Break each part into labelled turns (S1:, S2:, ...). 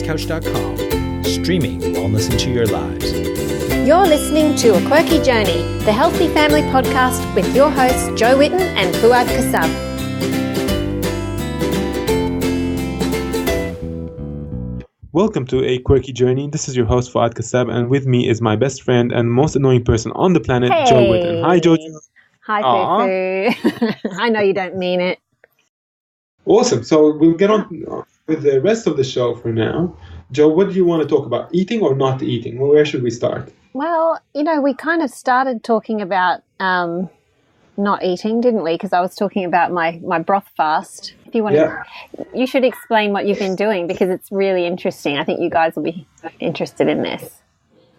S1: wellnesscouch.com, streaming wellness into your lives.
S2: You're listening to A Quirky Journey, the healthy family podcast with your hosts Jo Whitten and Fouad Kassab.
S3: Welcome to A Quirky Journey. This is your host Fouad Kassab, and with me is my best friend and most annoying person on the planet,
S2: Hey.
S3: Jo Whitten. Hi, Jo.
S2: Hi, Foo-Foo. I know you don't mean it.
S3: Awesome. So we'll get on with the rest of the show for now. Jo, what do you want to talk about? Eating or not eating? Well, where should we start?
S2: Well, we kind of started talking about not eating, didn't we? Because I was talking about my broth fast. If you want to, you should explain what you've been doing because it's really interesting. I think you guys will be interested in this.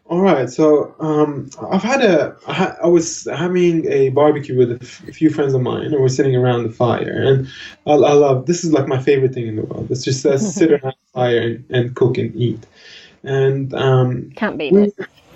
S3: All right. So I was having a barbecue with a few friends of mine, and we're sitting around the fire. And I love, this is like my favorite thing in the world. It's just sit around the fire and cook and eat. And
S2: can't beat it.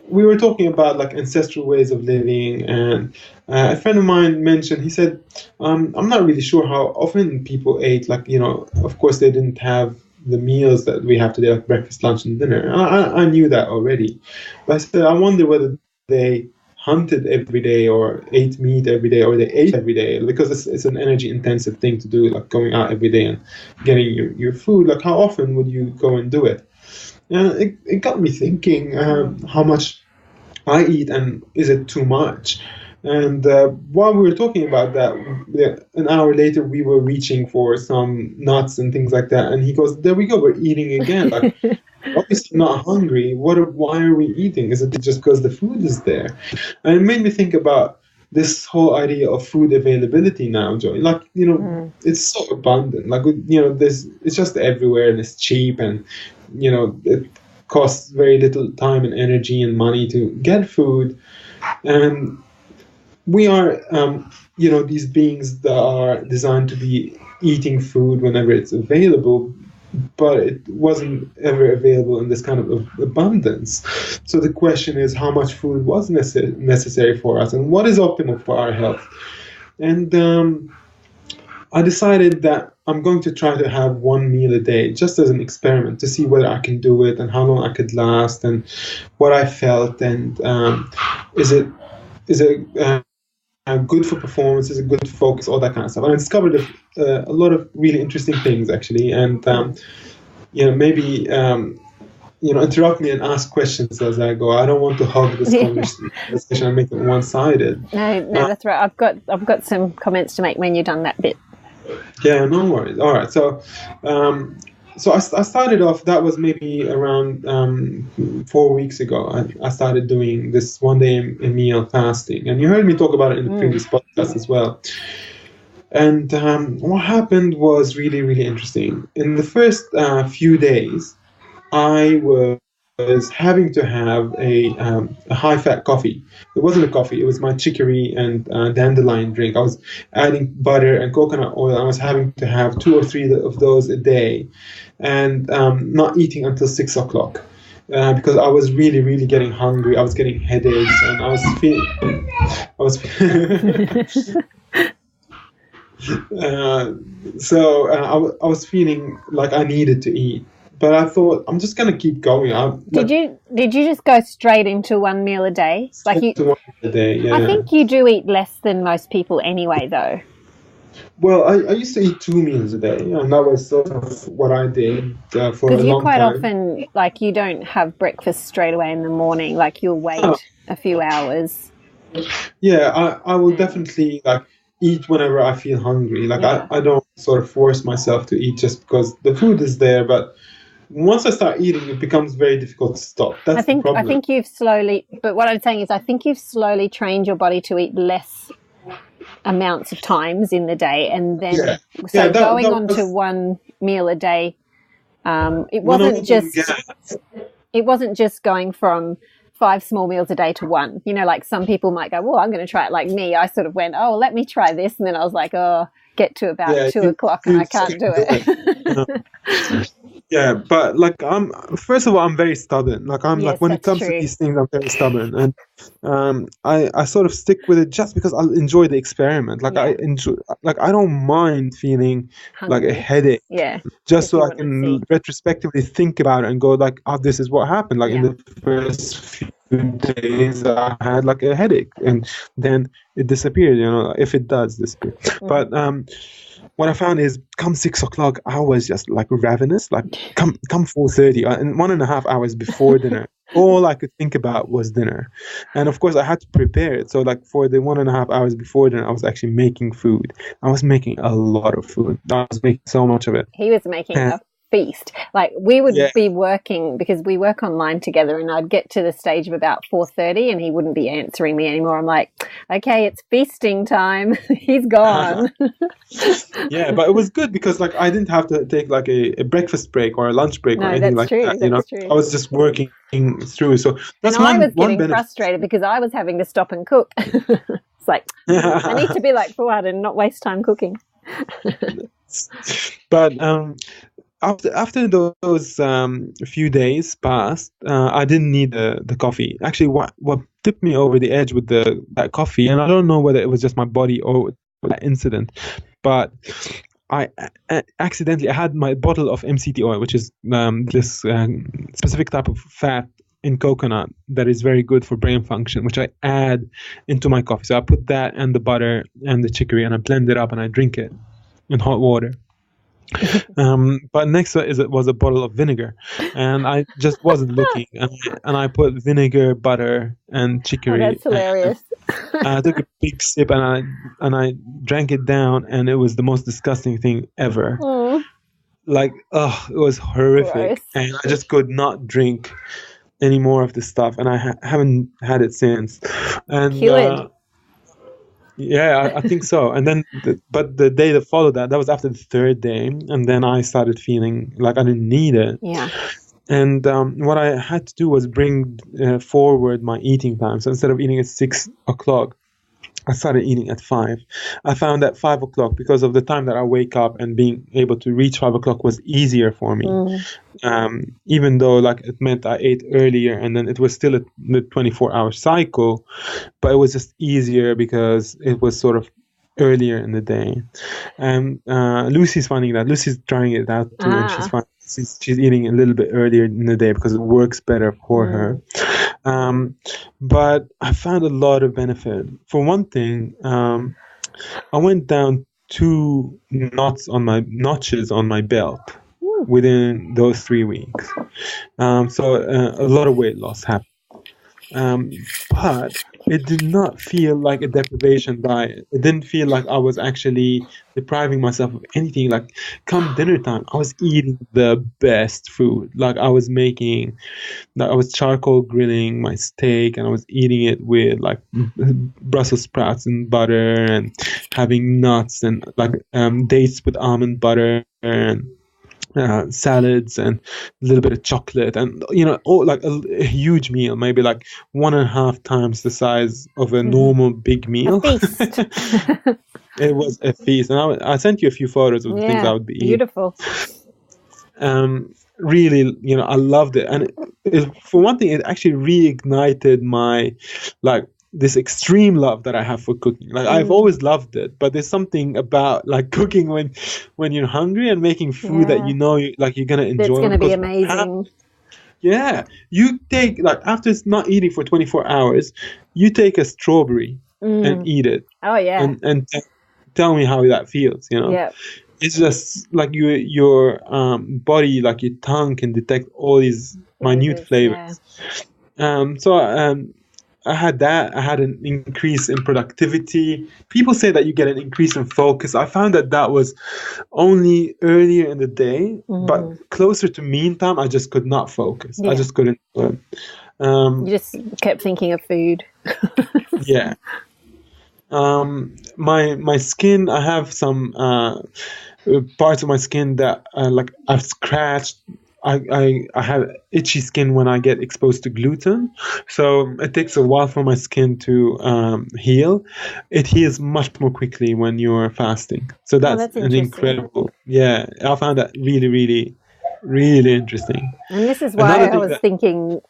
S3: We were talking about like ancestral ways of living, and a friend of mine mentioned, he said, I'm not really sure how often people ate, like, of course they didn't have the meals that we have today, like breakfast, lunch, and dinner. I knew that already. But I said, I wonder whether they hunted every day or ate meat every day or they ate every day, because it's an energy intensive thing to do, like going out every day and getting your food. Like how often would you go and do it? And it got me thinking how much I eat and is it too much? And while we were talking about that, an hour later we were reaching for some nuts and things like that. And he goes, there we go, we're eating again. Like, obviously not hungry. Why are we eating? Is it just because the food is there? And it made me think about this whole idea of food availability now, Joy. Like, it's so abundant. Like, it's just everywhere and it's cheap and, it costs very little time and energy and money to get food. And we are, these beings that are designed to be eating food whenever it's available, but it wasn't ever available in this kind of abundance. So the question is, how much food was necessary for us and what is optimal for our health? And I decided that I'm going to try to have one meal a day just as an experiment to see whether I can do it and how long I could last and what I felt, and is it good for performance, is it good for focus, all that kind of stuff. And I discovered a lot of really interesting things actually, and maybe interrupt me and ask questions as I go. I don't want to hog this conversation and make it one-sided.
S2: No, that's right. I've got some comments to make when you're done that bit.
S3: Yeah, no worries. All right, so I started off, that was maybe around 4 weeks ago. I started doing this one day a meal fasting. And you heard me talk about it in the previous podcast as well. And what happened was really, really interesting. In the first few days, I was having to have a high-fat coffee. It wasn't a coffee. It was my chicory and dandelion drink. I was adding butter and coconut oil. I was having to have 2 or 3 of those a day, and not eating until 6 o'clock because I was really, really getting hungry. I was getting headaches, and I was feeling like I needed to eat. But I thought, I'm just going to keep going.
S2: Did you just go straight into one meal a day?
S3: One meal a day, yeah.
S2: I think you do eat less than most people anyway, though.
S3: Well, I used to eat 2 meals a day, and that was sort of what I did for a long time.
S2: Because you quite often, like, you don't have breakfast straight away in the morning. Like, you'll wait a few hours.
S3: Yeah, I will definitely, eat whenever I feel hungry. I don't sort of force myself to eat just because the food is there, but once I start eating, it becomes very difficult to stop. That's the problem.
S2: I think you've slowly, but what I'm saying is I think you've slowly trained your body to eat less amounts of times in the day, and then going on to one meal a day, it wasn't just going from 5 small meals a day to 1. Like some people might go, well, I'm going to try it. Like me, I sort of went, let me try this, and then I was like, get to about 2 o'clock and I can't do it.
S3: Yeah, but like first of all, I'm very stubborn. Like I'm like
S2: Yes,
S3: when it
S2: that's
S3: comes to
S2: true.
S3: these things, I'm very stubborn, and I sort of stick with it just because I enjoy the experiment. Like I
S2: Yeah.
S3: enjoy, like I don't mind feeling like a
S2: Hungry.
S3: headache,
S2: Yeah.
S3: just
S2: Because
S3: so
S2: you
S3: I
S2: want to
S3: can
S2: see.
S3: retrospectively think about it and go like, oh, this is what happened. Like in
S2: Yeah.
S3: the first few days, I had like a headache, and then it disappeared. You know, if it does disappear,
S2: Mhm.
S3: but what I found is come 6 o'clock, I was just like ravenous. Like come 4:30, and 1.5 hours before dinner, all I could think about was dinner, and of course I had to prepare it. So like for the 1.5 hours before dinner, I was actually making food. I was making a lot of food. I was making so much of it.
S2: He was making
S3: And
S2: a feast. Like we
S3: yeah,
S2: would be working because we work online together, and I'd get to the stage of about 4:30 and he wouldn't be answering me anymore. I'm like, okay, it's feasting time. He's gone.
S3: yeah, but it was good because like I didn't have to take like a breakfast break or a lunch break or
S2: No,
S3: anything
S2: that's
S3: like that.
S2: true.
S3: You know,
S2: That's true.
S3: I was just working through. So
S2: And
S3: that's
S2: I was
S3: one
S2: getting
S3: benefit.
S2: frustrated because I was having to stop and cook. It's like, I need to be like Fouad and not waste time cooking.
S3: But after those few days passed, I didn't need the coffee. Actually, what tipped me over the edge with that coffee, and I don't know whether it was just my body or that incident, but I accidentally I had my bottle of MCT oil, which is this specific type of fat in coconut that is very good for brain function, which I add into my coffee. So I put that and the butter and the chicory, and I blend it up and I drink it in hot water. But next to it was a bottle of vinegar, and I just wasn't looking, and I put vinegar, butter, and
S2: Oh,
S3: chicory,
S2: that's
S3: and
S2: hilarious.
S3: I took a big sip, and I drank it down, and it was the most disgusting thing ever.
S2: Mm,
S3: Like, oh, it was horrific,
S2: gross.
S3: and I just could not drink any more of this stuff, and I haven't had it since. And
S2: Cured.
S3: yeah, I think so. And then, but the day that followed that was after the third day, and then I started feeling like I didn't need it.
S2: Yeah.
S3: And what I had to do was bring forward my eating time. So instead of eating at 6 o'clock, I started eating at 5. I found that 5 o'clock, because of the time that I wake up, and being able to reach 5 o'clock was easier for me. Even though like it meant I ate earlier, and then it was still the 24-hour cycle, but it was just easier because it was sort of earlier in the day. And Lucy's finding that. Lucy's trying it out too, and she's eating a little bit earlier in the day because it works better for her. But I found a lot of benefit. For one thing, I went down 2 notches on my belt within those 3 weeks. So a lot of weight loss happened. But it did not feel like a deprivation diet. It didn't feel like I was actually depriving myself of anything. Like come dinner time, I was eating the best food. Like I was charcoal grilling my steak, and I was eating it with like Brussels sprouts and butter, and having nuts and like dates with almond butter, and salads, and a little bit of chocolate, and all like a huge meal, maybe like 1.5 times the size of a normal big meal.
S2: A feast.
S3: It was a feast, and I sent you a few photos of the things I would be eating.
S2: Beautiful.
S3: Really, I loved it, and for one thing, it actually reignited my like this extreme love that I have for cooking. Like I've always loved it, but there's something about like cooking when you're hungry and making food that you're gonna enjoy.
S2: It's gonna be amazing.
S3: You take like after not eating for 24 hours, you take a strawberry and eat it.
S2: Oh yeah.
S3: And tell me how that feels.
S2: Yeah.
S3: It's just like your body, like your tongue can detect all these minute flavors. So I had that. I had an increase in productivity. People say that you get an increase in focus. I found that was only earlier in the day, but closer to meantime, I just could not focus. I just couldn't.
S2: You just kept thinking of food.
S3: Yeah. My skin, I have some parts of my skin that like I've scratched. I have itchy skin when I get exposed to gluten, so it takes a while for my skin to heal. It heals much more quickly when you're fasting, so that's an incredible. Yeah, I found that really, really really interesting.
S2: And this is why I was thinking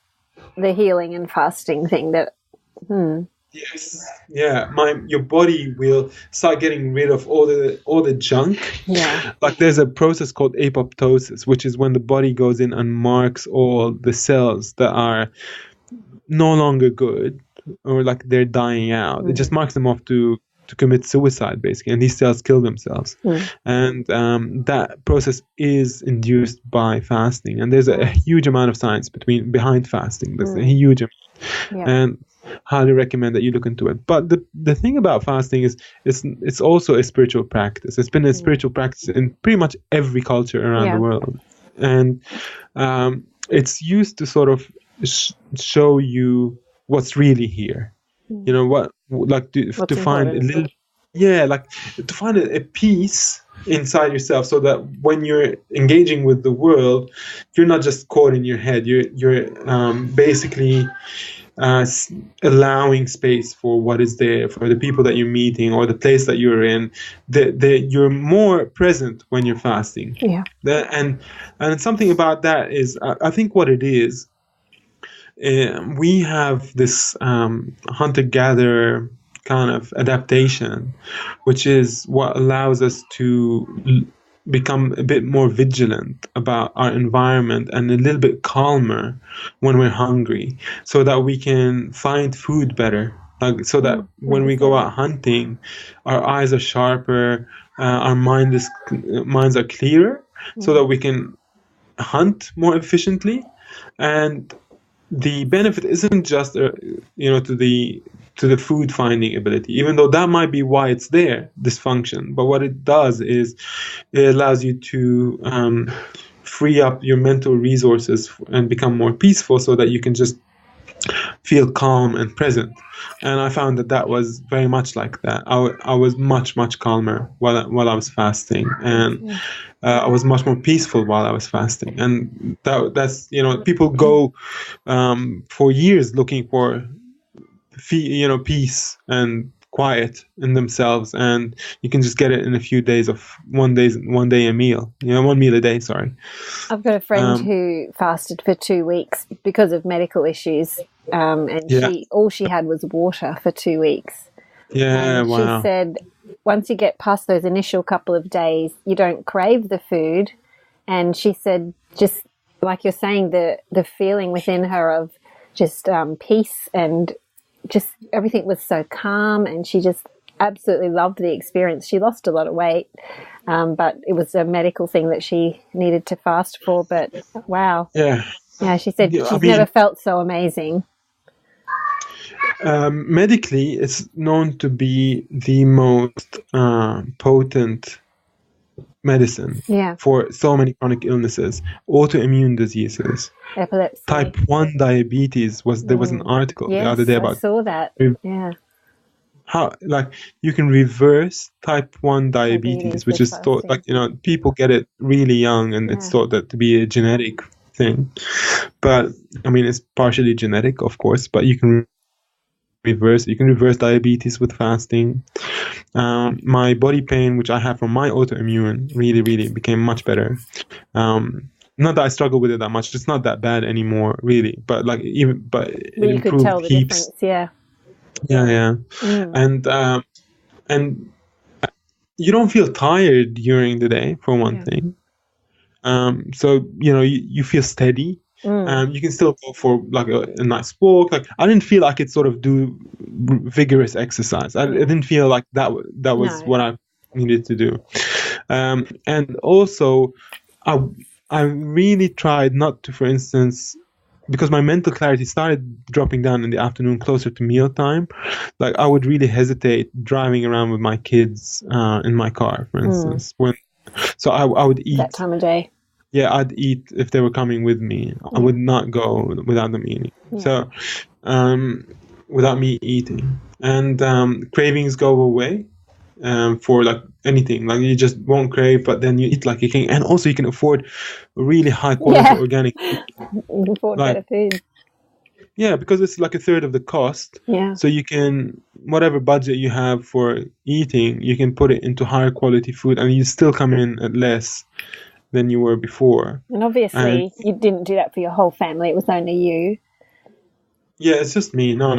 S2: the healing and fasting thing that.
S3: Yes, yeah. Your body will start getting rid of all the junk.
S2: Yeah.
S3: Like there's a process called apoptosis, which is when the body goes in and marks all the cells that are no longer good, or like they're dying out. It just marks them off to commit suicide, basically, and these cells kill themselves. And that process is induced by fasting, and there's a huge amount of science behind fasting. There's a huge amount, and highly recommend that you look into it. But the thing about fasting is it's also a spiritual practice. It's been a spiritual practice in pretty much every culture around the world, and it's used to sort of show you what's really here. You know what, like to find a little, like to find a peace inside yourself, so that when you're engaging with the world, you're not just caught in your head. You're basically allowing space for what is there, for the people that you're meeting or the place that you're in. You're more present when you're fasting. And something about that is, I think what it is, we have this hunter-gatherer kind of adaptation, which is what allows us to become a bit more vigilant about our environment and a little bit calmer when we're hungry, so that we can find food better. So that when we go out hunting, our eyes are sharper, our minds are clearer, so that we can hunt more efficiently. And the benefit isn't just to the food finding ability, even though that might be why it's there, this function. But what it does is it allows you to free up your mental resources and become more peaceful, so that you can just feel calm and present. And I found that was very much like that. I was much calmer while I was fasting, and I was much more peaceful while I was fasting. And that's people go for years looking for peace and quiet in themselves, and you can just get it in a few days of one meal a day. Sorry.
S2: I've got a friend who fasted for 2 weeks because of medical issues, and all she had was water for 2 weeks.
S3: Wow.
S2: She said once you get past those initial couple of days, you don't crave the food. And she said, just like you're saying, the feeling within her of just peace, and just everything was so calm, and she just absolutely loved the experience. She lost a lot of weight, but it was a medical thing that she needed to fast for. But wow. Yeah, she said she's never felt so amazing.
S3: Medically, it's known to be the most potent medicine for so many chronic illnesses, autoimmune diseases,
S2: epilepsy,
S3: type 1 diabetes. There was an article the other day about.
S2: I saw that.
S3: How you can reverse type 1 diabetes, which is thought people get it really young, and it's thought that to be a genetic thing. But I mean, it's partially genetic, of course, but you can reverse diabetes with fasting. My body pain, which I have from my autoimmune, really became much better. Not that I struggle with it that much; it's not that bad anymore, really. But it
S2: you
S3: improved
S2: could tell the
S3: heaps.
S2: difference,
S3: And you don't feel tired during the day, for one thing. So you feel steady. You can still go for a nice walk. I didn't feel I could sort of do vigorous exercise. I didn't feel like that was what I needed to do. And also, I really tried not to, for instance, because my mental clarity started dropping down in the afternoon, closer to mealtime. I would really hesitate driving around with my kids in my car, for instance. So I would eat
S2: that time of day.
S3: Yeah, I'd eat if they were coming with me. I would not go without them eating. So, without me eating. And cravings go away for anything. You just won't crave, but then you eat like a king. And also you can afford really high quality organic food.
S2: You can afford better food.
S3: Yeah, because it's a third of the cost.
S2: Yeah.
S3: So you can, whatever budget you have for eating, you can put it into higher quality food, and you still come in at less than you were before.
S2: And obviously, you didn't do that for your whole family. It was only you.
S3: Yeah, it's just me. No,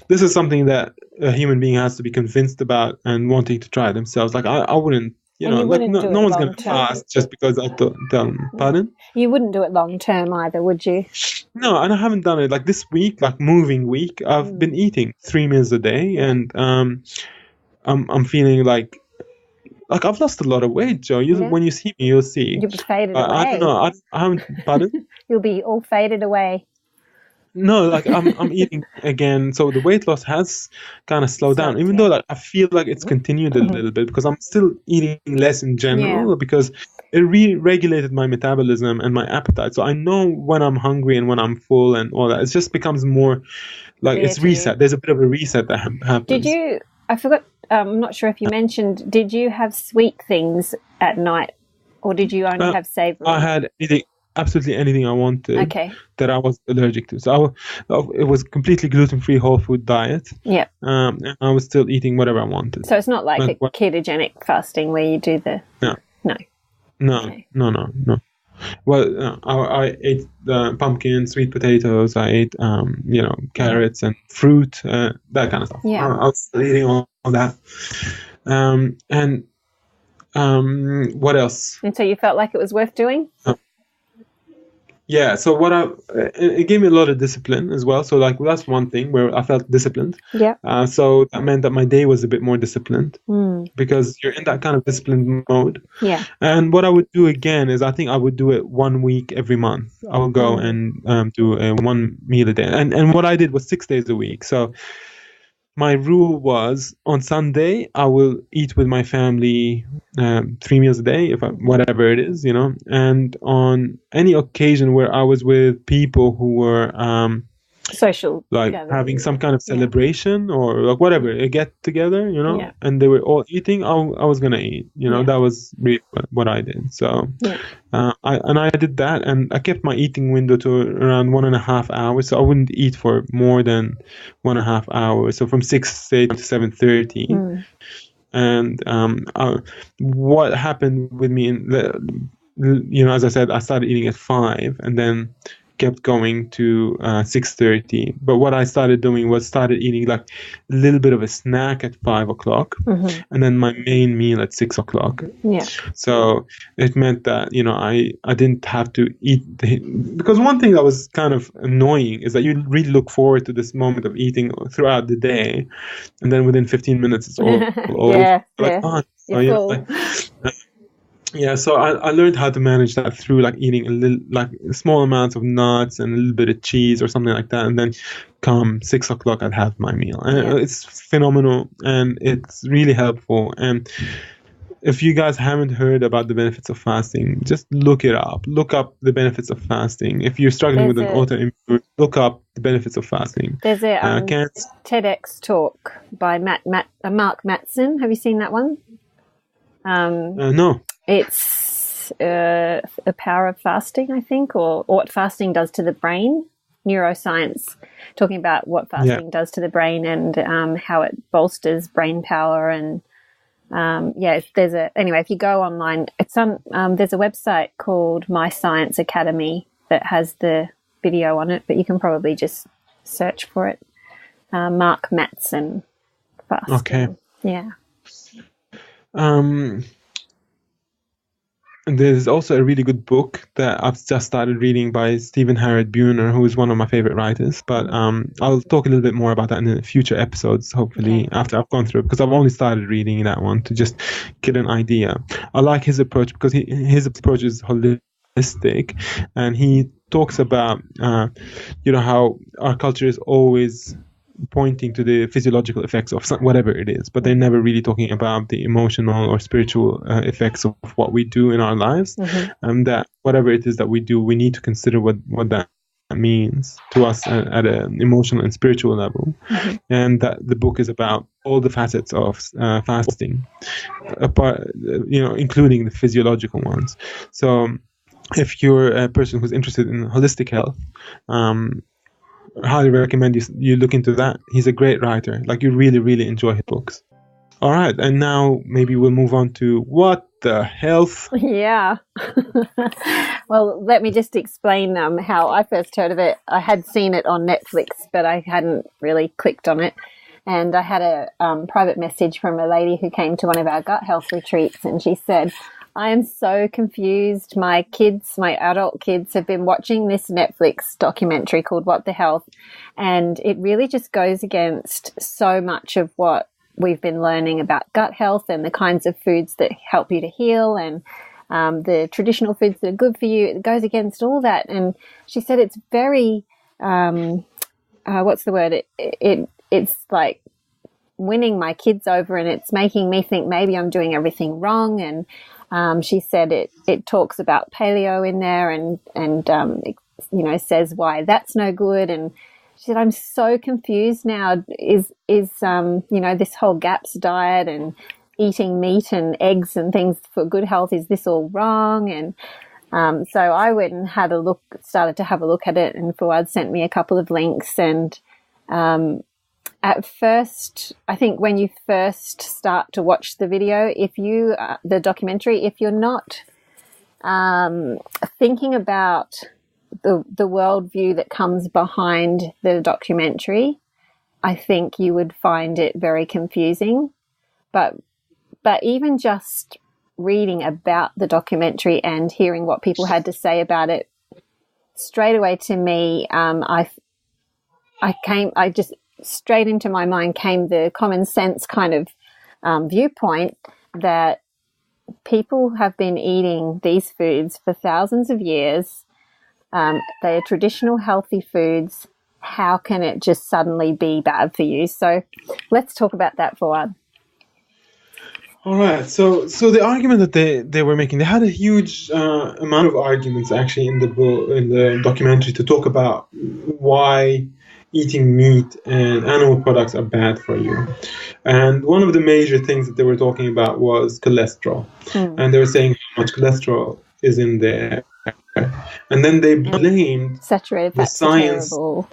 S3: this is something that a human being has to be convinced about and wanting to try themselves. Like I wouldn't, no one's going to fast just because I tell them. Pardon?
S2: You wouldn't do it long term either, would you?
S3: No, and I haven't done it. Like this week, like moving week, I've been eating 3 meals a day, and I'm feeling like I've lost a lot of weight, Joe. When you see me, you'll see.
S2: You'll be faded away.
S3: I don't know. I haven't. Pardon?
S2: You'll be all faded away.
S3: No, I'm eating again, so the weight loss has kind of slowed down. Even though I feel like it's continued a little bit because I'm still eating less in general because it re-regulated my metabolism and my appetite. So I know when I'm hungry and when I'm full and all that. It just becomes more like it's reset. There's a bit of a reset that happens.
S2: Did you? I forgot. I'm not sure if you mentioned. Did you have sweet things at night, or did you only have savory?
S3: I had absolutely anything I wanted that I was allergic to. So it was completely gluten-free whole food diet.
S2: Yeah.
S3: And I was still eating whatever I wanted.
S2: So it's not like a ketogenic fasting where you do the...
S3: No. Well, I ate pumpkin, sweet potatoes. I ate, carrots and fruit, that kind of stuff.
S2: Yeah.
S3: I was still eating all that. What else?
S2: And so you felt like it was worth doing?
S3: Yeah, so it gave me a lot of discipline as well. So that's one thing where I felt disciplined.
S2: Yeah.
S3: So that meant that my day was a bit more disciplined because you're in that kind of disciplined mode.
S2: Yeah.
S3: And what I would do again is I think I would do it 1 week every month. I would go and do one meal a day. And what I did was 6 days a week. So my rule was on Sunday, I will eat with my family 3 meals a day, whatever it is, and on any occasion where I was with people who were
S2: social,
S3: having some kind of celebration or whatever, a get together, and they were all eating, I was gonna eat, that was really what I did. So I did that, and I kept my eating window to around 1.5 hours, so I wouldn't eat for more than 1.5 hours, so from 6 to 7:30. And what happened with me as I said, I started eating at 5 and then kept going to 6:30. But what I started doing was eating a little bit of a snack at 5 o'clock, and then my main meal at 6 o'clock.
S2: Yeah.
S3: So it meant that I didn't have to eat because one thing that was kind of annoying is that you really look forward to this moment of eating throughout the day, and then within 15 minutes it's all over. So I learned how to manage that through eating a little, small amounts of nuts and a little bit of cheese or something like that, and then come 6 o'clock I'd have my meal. And it's phenomenal and it's really helpful. And if you guys haven't heard about the benefits of fasting, just look it up. Look up the benefits of fasting. If you're struggling with an autoimmune, look up the benefits of fasting.
S2: There's a TEDx talk by Mark Mattson. Have you seen that one?
S3: No.
S2: It's a power of fasting, I think, or what fasting does to the brain. Neuroscience, talking about what fasting does to the brain and how it bolsters brain power. And if you go online, it's on. There's a website called My Science Academy that has the video on it, but you can probably just search for it. Mark Mattson fasting.
S3: Okay.
S2: Yeah.
S3: And there's also a really good book that I've just started reading by Stephen Harrod Buhner, who is one of my favorite writers. But I'll talk a little bit more about that in the future episodes, hopefully, after I've gone through it, because I've only started reading that one to just get an idea. I like his approach because his approach is holistic, and he talks about, how our culture is always pointing to the physiological effects of whatever it is, but they're never really talking about the emotional or spiritual effects of what we do in our lives. And that whatever it is that we do, we need to consider what that means to us at an emotional and spiritual level. And that the book is about all the facets of fasting, including the physiological ones. So if you're a person who's interested in holistic health, I highly recommend you look into that. He's a great writer. You really, really enjoy his books. All right, and now maybe we'll move on to what the health?
S2: Yeah. Well, let me just explain how I first heard of it. I had seen it on Netflix, but I hadn't really clicked on it. And I had a private message from a lady who came to one of our gut health retreats, and she said, I am so confused. My adult kids have been watching this Netflix documentary called What the Health, and it really just goes against so much of what we've been learning about gut health and the kinds of foods that help you to heal, and the traditional foods that are good for you. It goes against all that. And she said it's very, what's the word? It's like winning my kids over, and it's making me think maybe I'm doing everything wrong. And she said it talks about paleo in there, and it, says why that's no good. And she said, I'm so confused now. Is this whole GAPS diet and eating meat and eggs and things for good health, is this all wrong? And so I went and started to have a look at it, and Fouad sent me a couple of links. And at first, I think when you first start to watch the video, the documentary, if you're not thinking about the worldview that comes behind the documentary, I think you would find it very confusing. But even just reading about the documentary and hearing what people had to say about it, straight away to me, straight into my mind came the common sense kind of viewpoint that people have been eating these foods for thousands of years. They are traditional healthy foods. How can it just suddenly be bad for you? So let's talk about that, Fouad.
S3: All right. So the argument that they were making, they had a huge amount of arguments actually in the documentary to talk about why eating meat and animal products are bad for you. And one of the major things that they were talking about was cholesterol. And they were saying how much cholesterol is in there. And then they blamed
S2: saturated fats, the science. Terrible.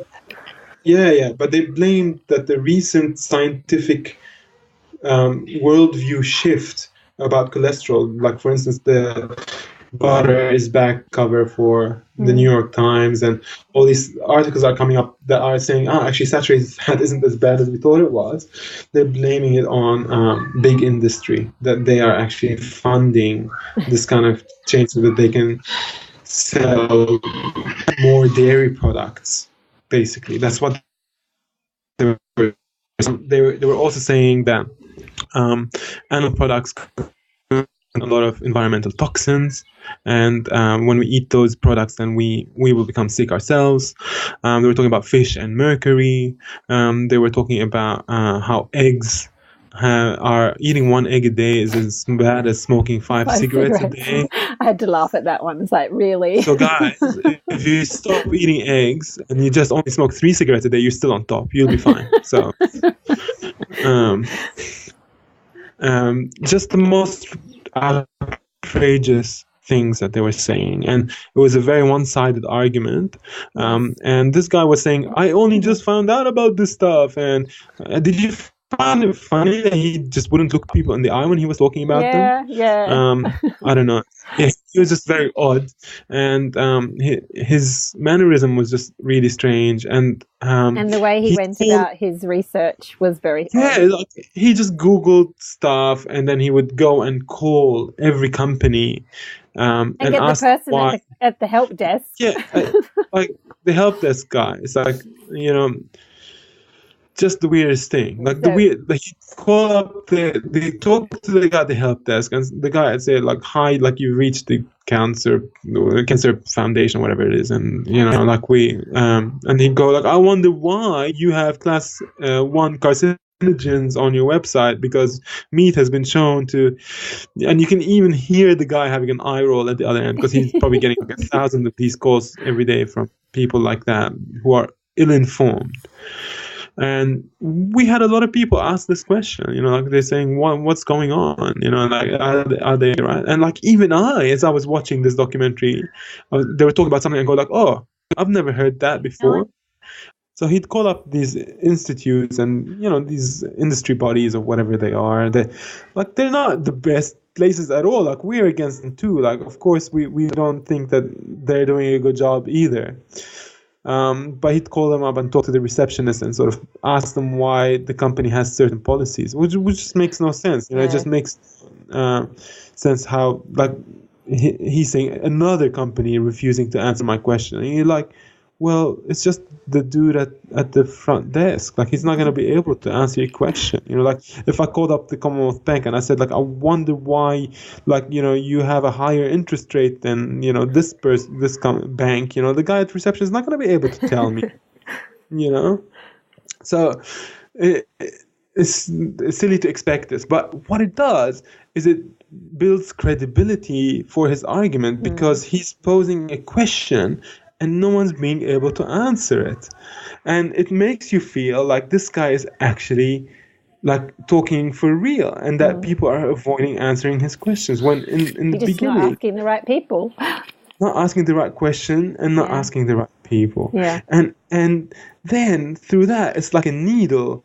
S3: Yeah, but they blamed that the recent scientific worldview shift about cholesterol, like for instance the butter is back cover for the New York Times, and all these articles are coming up that are saying, actually saturated fat isn't as bad as we thought it was. They're blaming it on big industry, that they are actually funding this kind of change so that they can sell more dairy products. Basically, that's what they were also saying, that animal products a lot of environmental toxins, and when we eat those products, then we will become sick ourselves. They were talking about fish and mercury. They were talking about how eggs are eating one egg a day is as bad as smoking five cigarettes a day.
S2: I had to laugh at that one. It's like, really?
S3: So guys, if you stop eating eggs and you just only smoke 3 cigarettes a day, you're still on top. You'll be fine. So just the most outrageous things that they were saying, and it was a very one-sided argument. And this guy was saying, I only just found out about this stuff. And did you find it funny that he just wouldn't look people in the eye when he was talking about them? I don't know. Yeah, he was just very odd, and his mannerism was just really strange, and
S2: the way he went about his research was very
S3: odd. Like, he just Googled stuff, and then he would go and call every company and
S2: get
S3: ask
S2: the person
S3: why.
S2: at the help desk.
S3: Yeah, like the help desk guy. It's like, just the weirdest thing. Like he call up they talk to the guy at the help desk, and the guy would say like, hi, like you reached the cancer foundation, whatever it is, and like we and he'd go like, I wonder why you have class 1 carcinogens on your website, because meat has been shown to, and you can even hear the guy having an eye roll at the other end, because he's probably getting like 1,000 of these calls every day from people like that who are ill-informed. And we had a lot of people ask this question, like they're saying, what's going on? Like, are they right? And like, even as I was watching this documentary, they were talking about something and go like, oh, I've never heard that before. So he'd call up these institutes and, these industry bodies or whatever they are. They're not the best places at all. Like, we're against them too. Like, of course, we don't think that they're doing a good job either. But he'd call them up and talk to the receptionist and sort of ask them why the company has certain policies, which just makes no sense. It just makes sense how, like, he's saying another company refusing to answer my question. And you're like, well, it's just the dude at the front desk. Like, he's not going to be able to answer your question. Like, if I called up the Commonwealth Bank and I said, like, I wonder why, like, you have a higher interest rate than, this bank, the guy at reception is not going to be able to tell me, So it's silly to expect this. But what it does is it builds credibility for his argument, because he's posing a question and no one's being able to answer it. And it makes you feel like this guy is actually, like, talking for real, and that people are avoiding answering his questions, when in the beginning...
S2: not asking the right people.
S3: Not asking the right question and not asking the right people.
S2: Yeah.
S3: And then through that, it's like a needle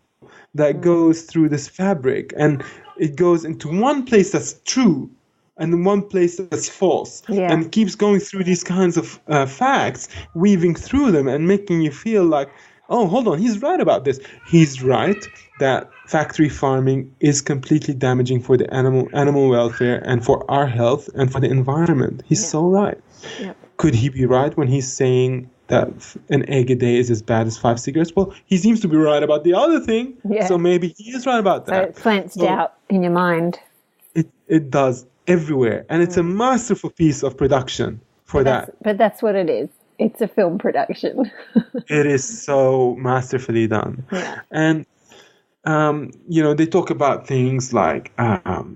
S3: that goes through this fabric, and it goes into one place that's true and one place that's false, and keeps going through these kinds of facts, weaving through them and making you feel like, oh, hold on, he's right about this. He's right that factory farming is completely damaging for the animal welfare and for our health and for the environment. He's so right. Yep. Could he be right when he's saying that an egg a day is as bad as 5 cigarettes? Well, he seems to be right about the other thing, so maybe he is right about that.
S2: So it plants doubt in your mind.
S3: It does. Everywhere, and it's a masterful piece of production that.
S2: But that's what it is. It's a film production.
S3: It is so masterfully done. And they talk about things like the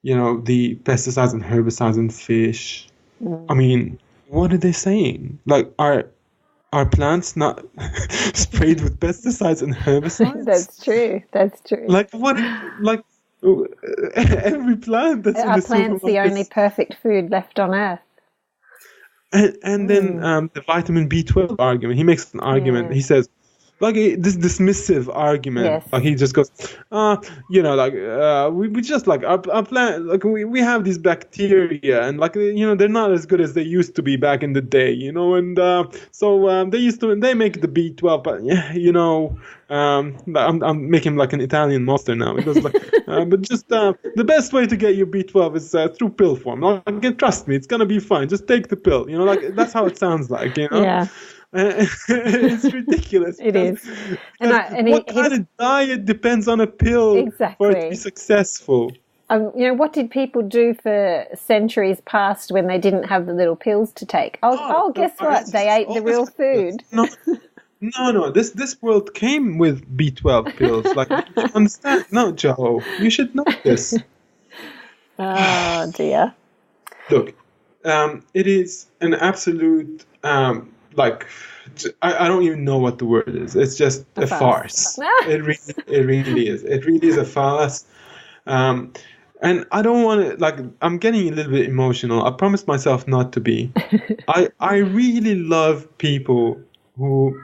S3: pesticides and herbicides in fish. I mean, what are they saying? Like, are plants not sprayed with pesticides and herbicides?
S2: That's true.
S3: Like, what? Like, every plant that's
S2: our plant's the only perfect food left on earth.
S3: And then the vitamin B12 argument. He makes an argument. He says, like, this dismissive argument. Like, he just goes, we just, like, our plant, like, we have these bacteria, and, like, they're not as good as they used to be back in the day, and so they make the B12, but I'm making like an Italian monster now, because, like, but just the best way to get your B12 is through pill form. Like, trust me, it's gonna be fine. Just take the pill. Like, that's how it sounds like. Yeah. It's ridiculous.
S2: It is.
S3: What kind of diet depends on a pill for it to be successful?
S2: What did people do for centuries past when they didn't have the little pills to take? Guess what? They ate the real food.
S3: No. This world came with B12 pills. Like, you understand? No, Joe, you should know this.
S2: Oh dear.
S3: Look, it is an absolute I don't even know what the word is. It's just a farce. It really is. It really is a farce. And I don't want to, like, I'm getting a little bit emotional. I promised myself not to be. I really love people who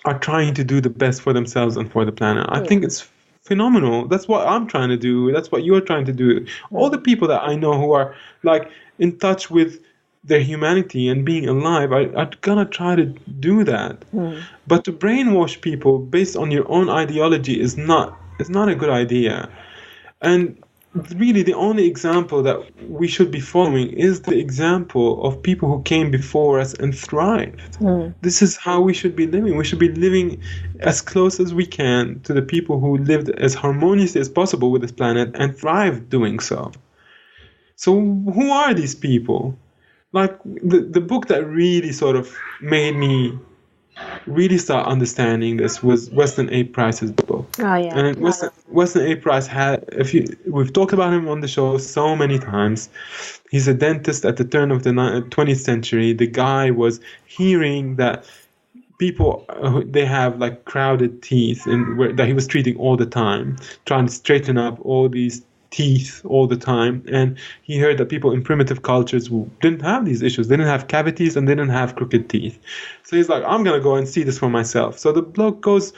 S3: are trying to do the best for themselves and for the planet. I think it's phenomenal. That's what I'm trying to do. That's what you're trying to do. All the people that I know who are, like, in touch with their humanity and being alive are gonna try to do that. But to brainwash people based on your own ideology is not a good idea. And really the only example that we should be following is the example of people who came before us and thrived. This is how we should be living. We should be living as close as we can to the people who lived as harmoniously as possible with this planet and thrived doing so. So who are these people? Like, the book that really sort of made me really start understanding this was Weston A. Price's book.
S2: Oh, yeah.
S3: And Weston A. Price we've talked about him on the show so many times. He's a dentist at the turn of the 20th century. The guy was hearing that people, they have, like, crowded teeth, and that he was treating all the time, trying to straighten up all these teeth all the time. And he heard that people in primitive cultures didn't have these issues. They didn't have cavities and they didn't have crooked teeth. So he's like, I'm going to go and see this for myself. So the bloke goes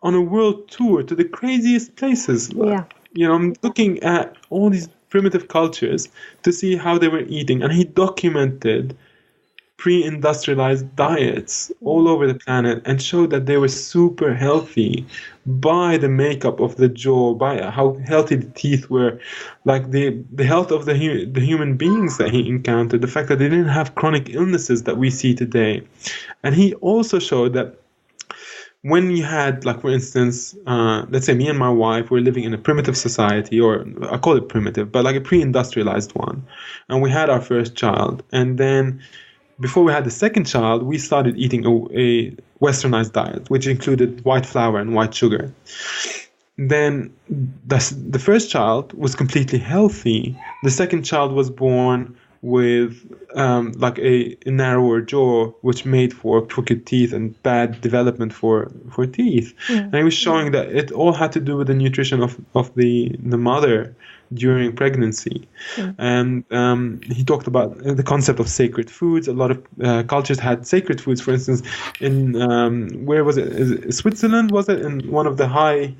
S3: on a world tour to the craziest places. I'm looking at all these primitive cultures to see how they were eating, and he documented pre-industrialized diets all over the planet and showed that they were super healthy by the makeup of the jaw, by how healthy the teeth were, like the health of the human beings that he encountered, the fact that they didn't have chronic illnesses that we see today. And he also showed that when you had, like, for instance, let's say me and my wife were living in a primitive society, or I call it primitive, but like a pre-industrialized one, and we had our first child, and then before we had the second child, we started eating a westernized diet, which included white flour and white sugar. Then the first child was completely healthy. The second child was born with like a narrower jaw, which made for crooked teeth and bad development for teeth. And he was showing that it all had to do with the nutrition of the mother during pregnancy. And he talked about the concept of sacred foods. A lot of cultures had sacred foods. For instance, in where was it? Is it Switzerland? Was it in one of the high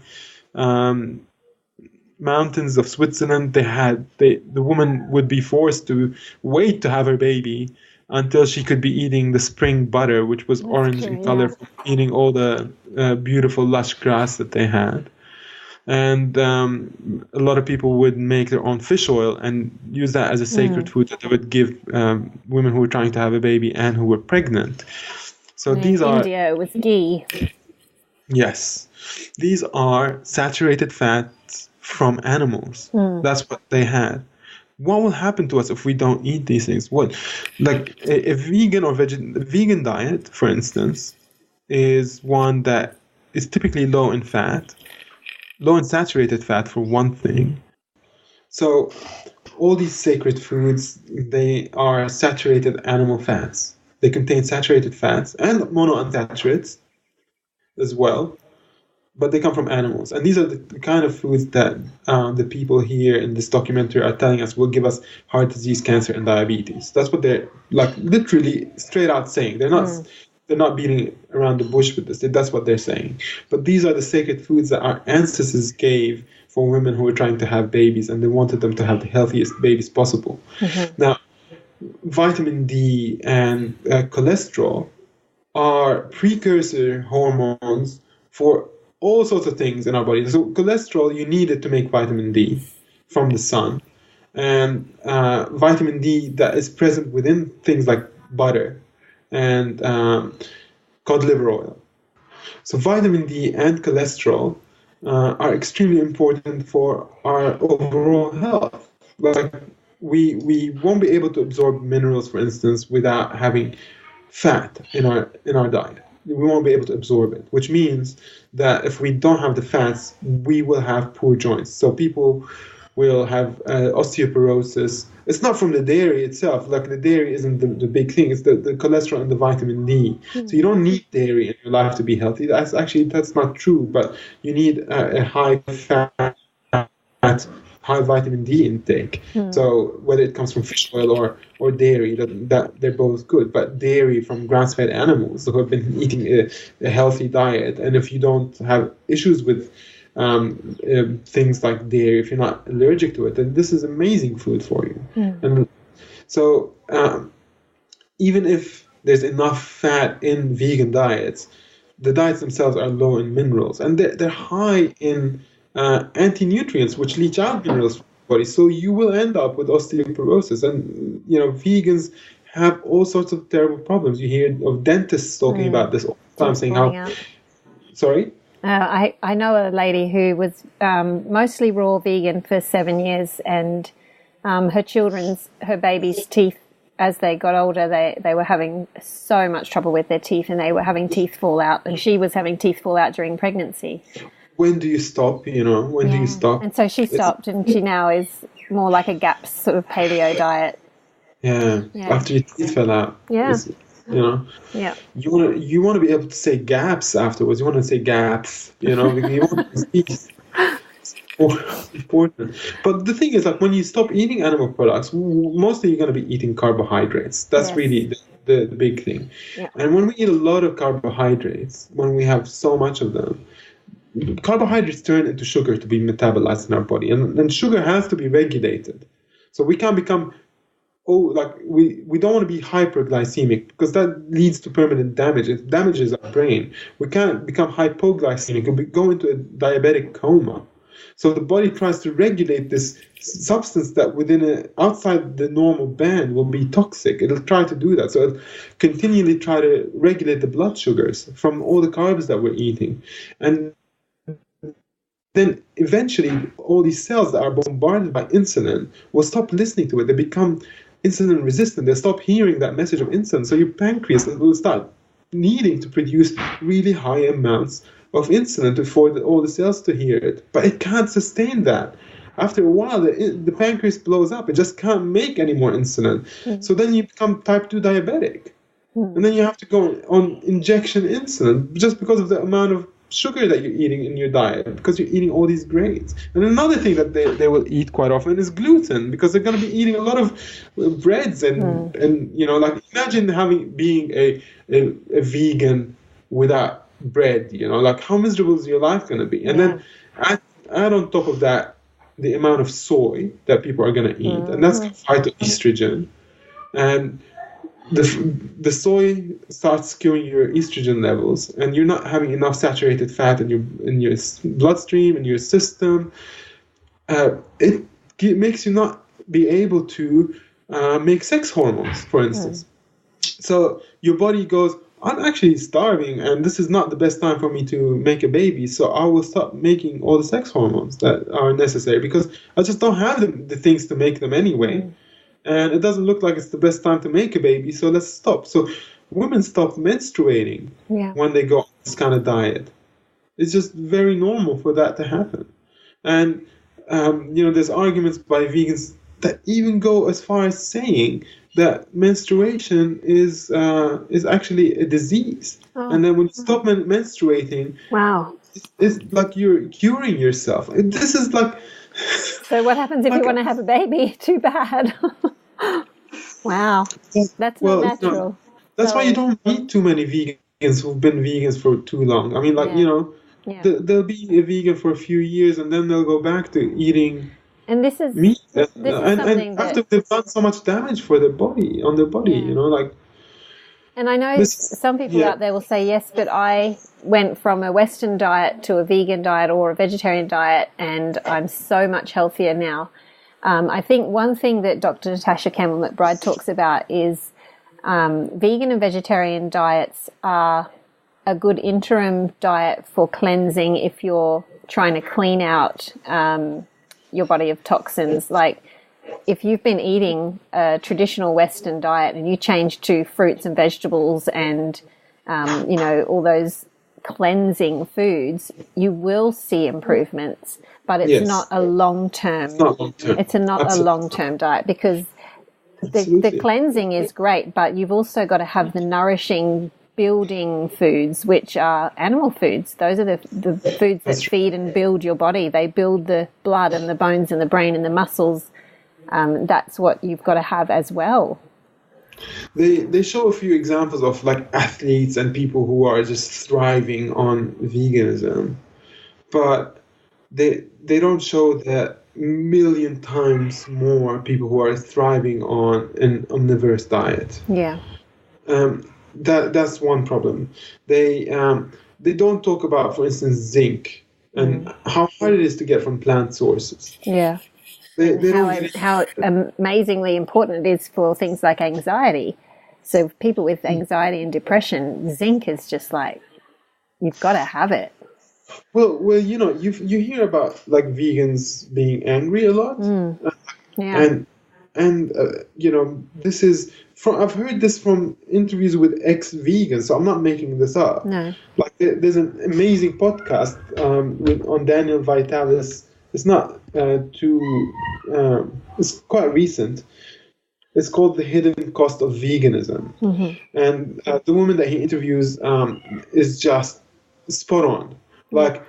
S3: mountains of Switzerland? The woman would be forced to wait to have her baby until she could be eating the spring butter, which was orange in color, from eating all the beautiful lush grass that they had. And a lot of people would make their own fish oil and use that as a sacred food that they would give women who were trying to have a baby and who were pregnant. So these are
S2: India with ghee.
S3: Yes, these are saturated fats from animals. That's what they had. What will happen to us if we don't eat these things? What, like a vegan or vegan diet, for instance, is one that is typically low in fat. Low in saturated fat, for one thing. So all these sacred foods, they are saturated animal fats. They contain saturated fats and monounsaturates as well, but they come from animals. And these are the kind of foods that the people here in this documentary are telling us will give us heart disease, cancer, and diabetes. That's what they're, like, literally straight out saying. They're not beating around the bush with this. That's what they're saying. But these are the sacred foods that our ancestors gave for women who were trying to have babies, and they wanted them to have the healthiest babies possible. Now, vitamin D and cholesterol are precursor hormones for all sorts of things in our body. So cholesterol, you need it to make vitamin D from the sun. And vitamin D that is present within things like butter and cod liver oil. So vitamin D and cholesterol are extremely important for our overall health. Like we won't be able to absorb minerals, for instance, without having fat in our diet. We won't be able to absorb it, which means that if we don't have the fats, we will have poor joints. So people will have osteoporosis. It's not from the dairy itself. Like, the dairy isn't the big thing. It's the cholesterol and the vitamin D. So you don't need dairy in your life to be healthy. That's not true. But you need a high fat, high vitamin D intake. So whether it comes from fish oil or dairy, that they're both good. But dairy from grass-fed animals who have been eating a healthy diet, and if you don't have issues with things like dairy, if you're not allergic to it, then this is amazing food for you. And so even if there's enough fat in vegan diets, the diets themselves are low in minerals, and they're high in anti-nutrients, which leach out minerals from the body. So you will end up with osteoporosis. And vegans have all sorts of terrible problems. You hear of dentists talking about this all the time, saying how sorry
S2: I know a lady who was mostly raw vegan for 7 years, and her baby's teeth, as they got older, they were having so much trouble with their teeth, and they were having teeth fall out, and she was having teeth fall out during pregnancy.
S3: When do you stop? When do you stop?
S2: And so she stopped, and she now is more like a GAPS sort of paleo diet.
S3: Yeah. After your teeth fell out.
S2: Yeah.
S3: Yeah. You want to be able to say gaps afterwards. You want to say gaps. You want to speak. It's important. But the thing is, like, when you stop eating animal products, mostly you're going to be eating carbohydrates. That's really the big thing. Yeah. And when we eat a lot of carbohydrates, when we have so much of them, carbohydrates turn into sugar to be metabolized in our body, and sugar has to be regulated. So we can't become we don't want to be hyperglycemic, because that leads to permanent damage. It damages our brain. We can't become hypoglycemic. We go into a diabetic coma. So the body tries to regulate this substance that outside the normal band will be toxic. It'll try to do that. So it'll continually try to regulate the blood sugars from all the carbs that we're eating. And then eventually all these cells that are bombarded by insulin will stop listening to it. They become insulin resistant. They stop hearing that message of insulin. So your pancreas will start needing to produce really high amounts of insulin for all the cells to hear it. But it can't sustain that. After a while, the pancreas blows up. It just can't make any more insulin. So then you become type 2 diabetic. And then you have to go on injection insulin just because of the amount of sugar that you're eating in your diet, because you're eating all these grains. And another thing that they will eat quite often is gluten, because they're going to be eating a lot of breads and like imagine being a vegan without bread, like how miserable is your life going to be? And then add on top of that the amount of soy that people are going to eat, and that's phytoestrogen, and the soy starts skewing your estrogen levels, and you're not having enough saturated fat in your bloodstream, in your system. It makes you not be able to make sex hormones, for instance. So your body goes, I'm actually starving, and this is not the best time for me to make a baby, so I will stop making all the sex hormones that are necessary, because I just don't have the things to make them anyway. And it doesn't look like it's the best time to make a baby, so let's stop. So women stop menstruating when they go on this kind of diet. It's just very normal for that to happen. And, there's arguments by vegans that even go as far as saying that menstruation is actually a disease. And then when you stop menstruating, it's like you're curing yourself. This is like...
S2: So what happens if you want to have a baby? Too bad. Wow. That's not natural.
S3: That's why you don't meet too many vegans who've been vegans for too long. I mean, they'll be a vegan for a few years, and then they'll go back to eating meat. And after they've done so much damage for their body,
S2: And I know some people out there will say, yes, but I went from a Western diet to a vegan diet or a vegetarian diet, and I'm so much healthier now. I think one thing that Dr. Natasha Campbell-McBride talks about is vegan and vegetarian diets are a good interim diet for cleansing if you're trying to clean out your body of toxins. Like, if you've been eating a traditional Western diet and you change to fruits and vegetables and, all those cleansing foods, you will see improvements, but it's not a long-term. It's not a long-term diet, because the cleansing is great, but you've also got to have the nourishing building foods, which are animal foods. Those are the foods that feed and build your body. They build the blood and the bones and the brain and the muscles. That's what you've got to have as well.
S3: They show a few examples of like athletes and people who are just thriving on veganism, but they don't show that million times more people who are thriving on an omnivorous diet. That's one problem. They don't talk about, for instance, zinc and how hard it is to get from plant sources. How
S2: amazingly important it is for things like anxiety. So people with anxiety and depression, zinc is just like, you've got to have it.
S3: Well, you hear about like vegans being angry a lot, and this is I've heard this from interviews with ex-vegans, so I'm not making this up.
S2: No,
S3: like there's an amazing podcast on Daniel Vitalis. It's not it's quite recent. It's called The Hidden Cost of Veganism. And the woman that he interviews is just spot on. Like,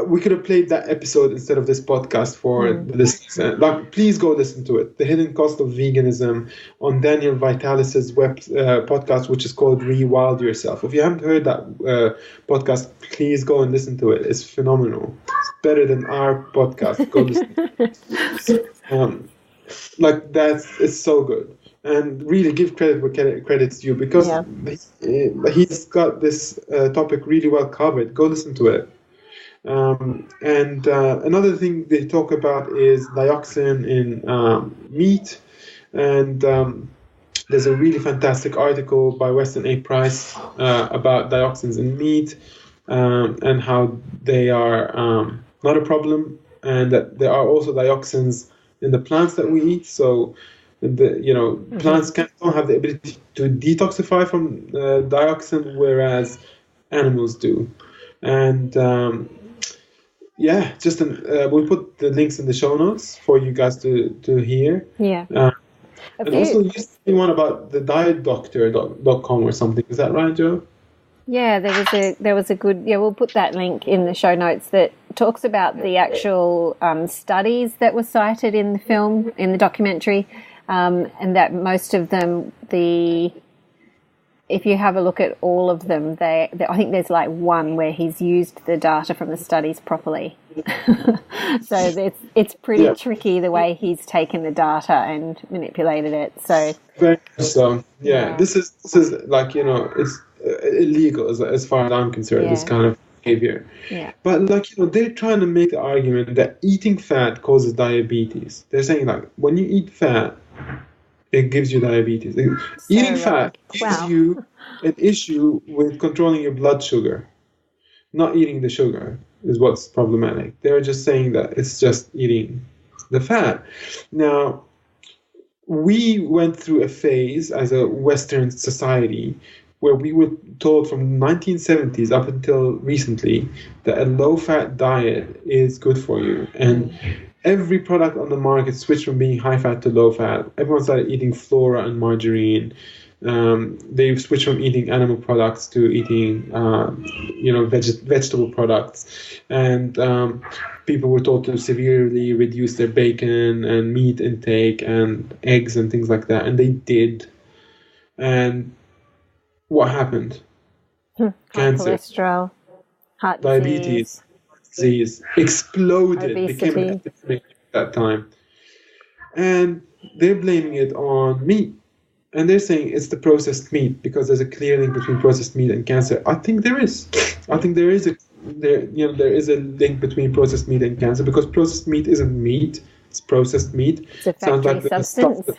S3: we could have played that episode instead of this podcast for the listeners. Please go listen to it. The Hidden Cost of Veganism on Daniel Vitalis's podcast, which is called Rewild Yourself. If you haven't heard that podcast, please go and listen to it. It's phenomenal. It's better than our podcast. Go listen. It's so good. And really give credit where credit's due, because he's got this topic really well covered. Go listen to it. Another thing they talk about is dioxin in meat, and there's a really fantastic article by Weston A. Price about dioxins in meat, and how they are not a problem, and that there are also dioxins in the plants that we eat. So plants don't have the ability to detoxify from dioxin, whereas animals do. And we'll put the links in the show notes for you guys to hear.
S2: Yeah.
S3: And also, you said one about the dietdoctor.com or something. Is that right, Joe?
S2: Yeah, there was a good. Yeah, we'll put that link in the show notes that talks about the actual studies that were cited in the film, in the documentary, and that most of them, if you have a look at all of them, I think there's like one where he's used the data from the studies properly. So it's pretty tricky the way he's taken the data and manipulated it. So
S3: very much so. Yeah. This is like, it's illegal as far as I'm concerned. This kind of behavior. Yeah. But they're trying to make the argument that eating fat causes diabetes. They're saying when you eat fat, it gives you diabetes. Eating fat gives you an issue with controlling your blood sugar. Not eating the sugar is what's problematic. They're just saying that it's just eating the fat. Now, we went through a phase as a Western society where we were told from the 1970s up until recently that a low-fat diet is good for you. And every product on the market switched from being high-fat to low-fat. Everyone started eating flora and margarine. They've switched from eating animal products to eating, vegetable products. And people were told to severely reduce their bacon and meat intake and eggs and things like that. And they did. And what happened? Cancer,
S2: cholesterol, heart
S3: diabetes, disease exploded, obesity. Became an epidemic at that time. And they're blaming it on meat. And they're saying it's the processed meat because there's a clear link between processed meat and cancer. I think there is. I think there is a link between processed meat and cancer, because processed meat isn't meat; it's processed meat.
S2: It's a factory substance.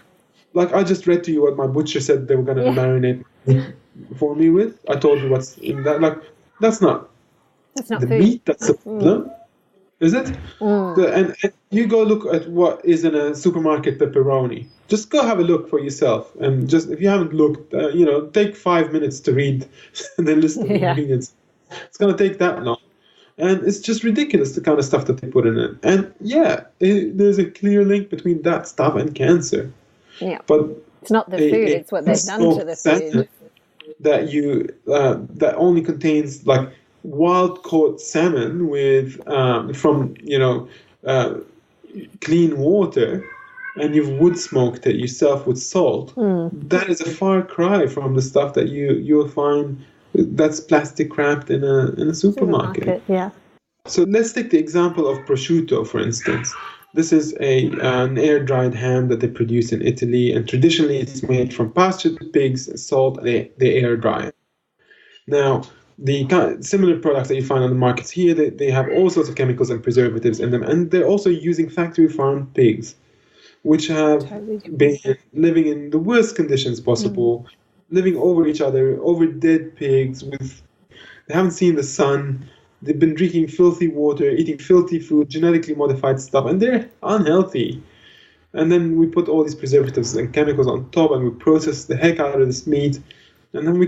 S3: I just read to you what my butcher said they were going to marinate for me with. I told you what's in that. That's not the
S2: food.
S3: Meat. That's the problem. Is it? And you go look at what is in a supermarket pepperoni. Just go have a look for yourself. And just, if you haven't looked, take 5 minutes to read the list of ingredients. It's going to take that long. And it's just ridiculous, the kind of stuff that they put in it. And there's a clear link between that stuff and cancer. Yeah. But
S2: it's not the food, it's what they've done to the food.
S3: That only contains wild caught salmon with from clean water, and you've wood smoked it yourself with salt. That is a far cry from the stuff that you'll find that's plastic wrapped in a supermarket.
S2: Yeah.
S3: So let's take the example of prosciutto, for instance. This is an air-dried ham that they produce in Italy, and traditionally it's made from pastured pigs, salt, and they air-dry it. Now, the similar products that you find on the markets here, they have all sorts of chemicals and preservatives in them, and they're also using factory-farmed pigs, which have been living in the worst conditions possible, living over each other, over dead pigs. They haven't seen the sun. They've been drinking filthy water, eating filthy food, genetically modified stuff, and they're unhealthy. And then we put all these preservatives and chemicals on top, and we process the heck out of this meat. And then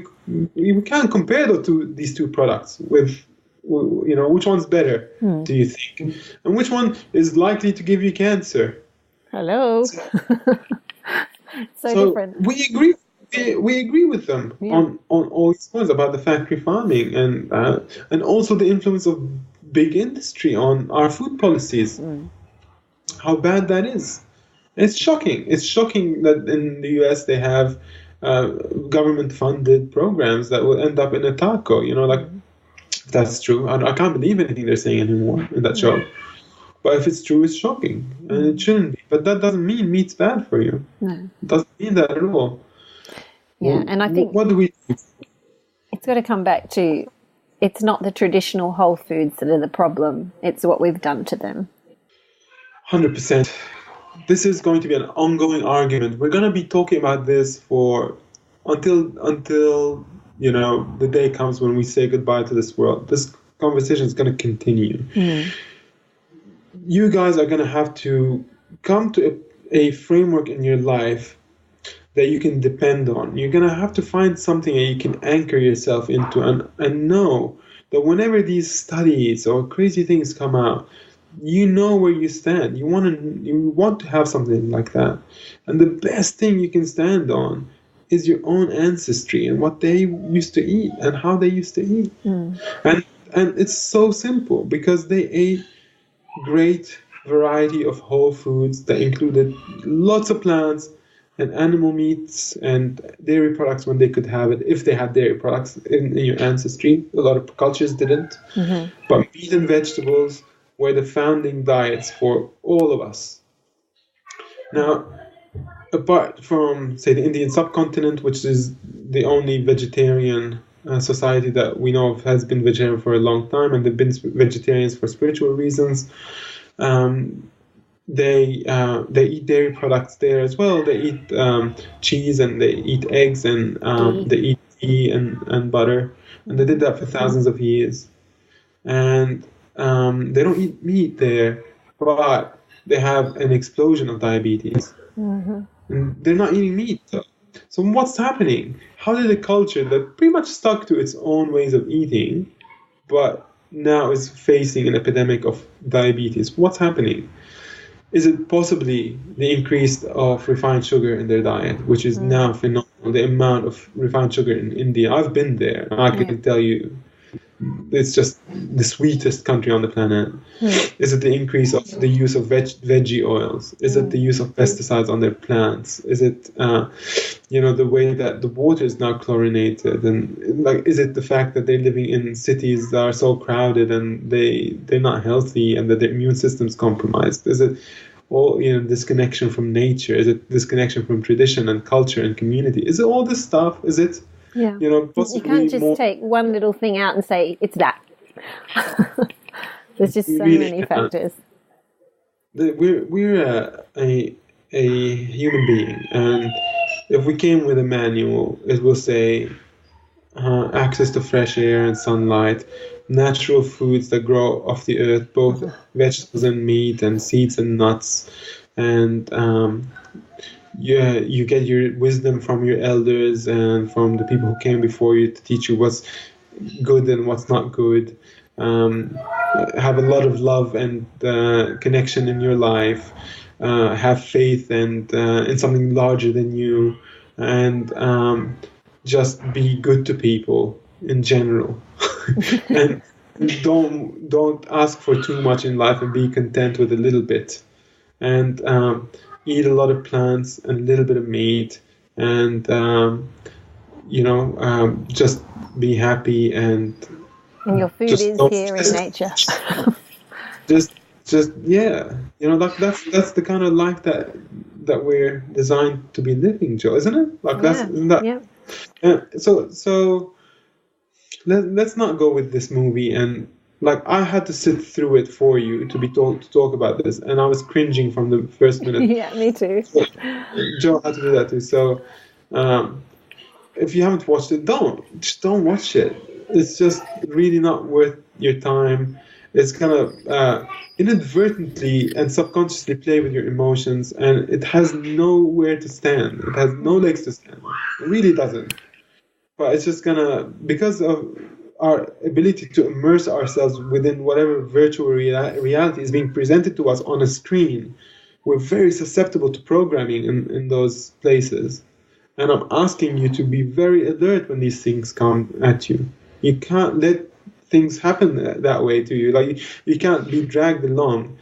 S3: we can't compare these two products with, which one's better, do you think? And which one is likely to give you cancer?
S2: Hello. So different.
S3: We agree with them on all these points about the factory farming and also the influence of big industry on our food policies. How bad that is. It's shocking. It's shocking that in the US they have government-funded programs that will end up in a taco. If that's true. I can't believe anything they're saying anymore in that show. But if it's true, it's shocking, and it shouldn't be. But that doesn't mean meat's bad for you.
S2: No.
S3: It doesn't mean that at all.
S2: Yeah, and I think
S3: what do we do?
S2: It's got to come back to, it's not the traditional whole foods that are the problem. It's what we've done to them.
S3: 100%. This is going to be an ongoing argument. We're going to be talking about this until the day comes when we say goodbye to this world. This conversation is going to continue. You guys are going to have to come to a framework in your life that you can depend on. You're going to have to find something that you can anchor yourself into and know that whenever these studies or crazy things come out, you know where you stand. You want to have something like that. And the best thing you can stand on is your own ancestry and what they used to eat and how they used to eat. And it's so simple because they ate great variety of whole foods that included lots of plants and animal meats and dairy products when they could have it, if they had dairy products in your ancestry. A lot of cultures didn't. But meat and vegetables were the founding diets for all of us. Now, apart from, say, the Indian subcontinent, which is the only vegetarian society that we know of has been vegetarian for a long time, and they've been vegetarians for spiritual reasons. They eat dairy products there as well. They eat cheese and they eat eggs and they eat ghee and butter, and they did that for thousands of years. And they don't eat meat there, but they have an explosion of diabetes. And they're not eating meat though. So what's happening? How did a culture that pretty much stuck to its own ways of eating, but now is facing an epidemic of diabetes, what's happening? Is it possibly the increase of refined sugar in their diet, which is now phenomenal? The amount of refined sugar in India, I've been there, and I can tell you, it's just the sweetest country on the planet. Is it the increase of the use of veggie oils? Is it the use of pesticides on their plants? Is it the way that the water is now chlorinated? And is it the fact that they're living in cities that are so crowded and they're not healthy and that their immune system's compromised? Is it all disconnection from nature? Is it disconnection from tradition and culture and community? Is it all this stuff? Is it
S2: you can't just take one little thing out and say it's that. There's just so many factors. We're
S3: a human being, and if we came with a manual, it will say access to fresh air and sunlight, natural foods that grow off the earth, both vegetables and meat and seeds and nuts, and you get your wisdom from your elders and from the people who came before you to teach you what's good and what's not good. Have a lot of love and connection in your life. Have faith and in something larger than you, and just be good to people in general. And don't ask for too much in life, and be content with a little bit. And eat a lot of plants and a little bit of meat, and just be happy. And
S2: your food is here in nature.
S3: That's the kind of life that we're designed to be living, Joe, isn't it? So let's not go with this movie. And I had to sit through it for you to talk about this, and I was cringing from the first minute.
S2: Yeah, me too.
S3: So, Joe had to do that too. So if you haven't watched it, don't watch it. It's just really not worth your time. It's gonna inadvertently and subconsciously play with your emotions, and it has nowhere to stand. It has no legs to stand. It really doesn't. But it's just gonna, because of our ability to immerse ourselves within whatever virtual reality is being presented to us on a screen, we're very susceptible to programming in those places. And I'm asking you to be very alert when these things come at you. You can't let things happen that way to you. Like you can't be dragged along.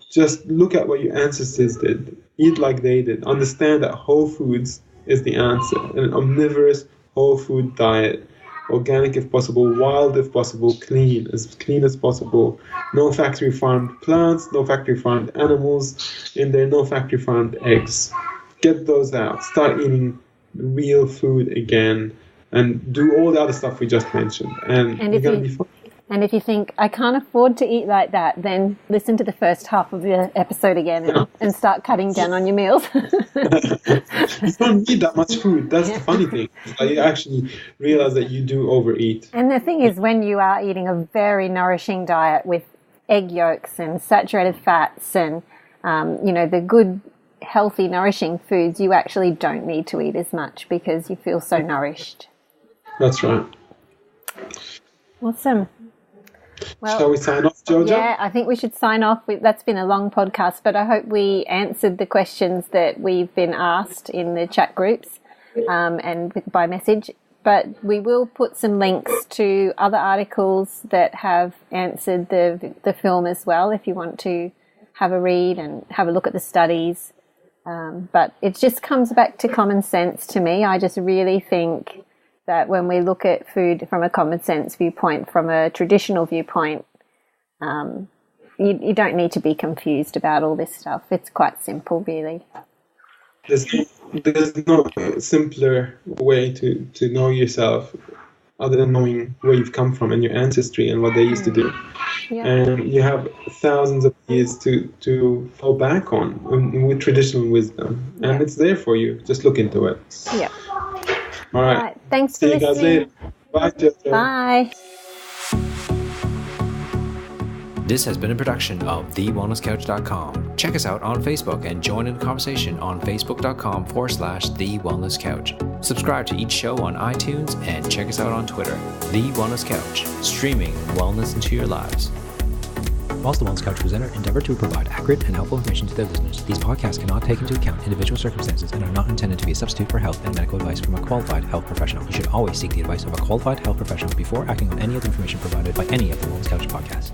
S3: Just look at what your ancestors did. Eat like they did. Understand that whole foods is the answer. An omnivorous whole food diet. Organic if possible, wild if possible, clean as possible. No factory farmed plants, no factory farmed animals in there, no factory farmed eggs. Get those out. Start eating real food again and do all the other stuff we just mentioned. And you're going to be fine.
S2: And if you think, I can't afford to eat like that, then listen to the first half of the episode again and start cutting down on your meals.
S3: You don't need that much food. That's the funny thing. Like, you actually realize that you do overeat.
S2: And the thing is, when you are eating a very nourishing diet with egg yolks and saturated fats and, the good, healthy, nourishing foods, you actually don't need to eat as much because you feel so nourished.
S3: That's right.
S2: Awesome. Well,
S3: shall we sign off, Jojo?
S2: Yeah, I think we should sign off. That's been a long podcast, but I hope we answered the questions that we've been asked in the chat groups and by message. But we will put some links to other articles that have answered the film as well, if you want to have a read and have a look at the studies. But it just comes back to common sense to me. I just really think that when we look at food from a common sense viewpoint, from a traditional viewpoint, you don't need to be confused about all this stuff. It's quite simple, really.
S3: There's no simpler way to know yourself other than knowing where you've come from and your ancestry and what they used to do. Yeah. And you have thousands of years to fall back on with traditional wisdom. And it's there for you. Just look into it.
S2: Yeah.
S3: All right.
S2: Thanks
S3: for
S2: listening.
S3: See you guys later. Bye, Jojo.
S2: Bye.
S1: This has been a production of TheWellnessCouch.com. Check us out on Facebook and join in the conversation on Facebook.com/The Wellness Couch. Subscribe to each show on iTunes and check us out on Twitter. The Wellness Couch, streaming wellness into your lives. Whilst the Wellness Couch presenter endeavor to provide accurate and helpful information to their listeners, these podcasts cannot take into account individual circumstances and are not intended to be a substitute for health and medical advice from a qualified health professional. You should always seek the advice of a qualified health professional before acting on any of the information provided by any of the Wellness Couch podcasts.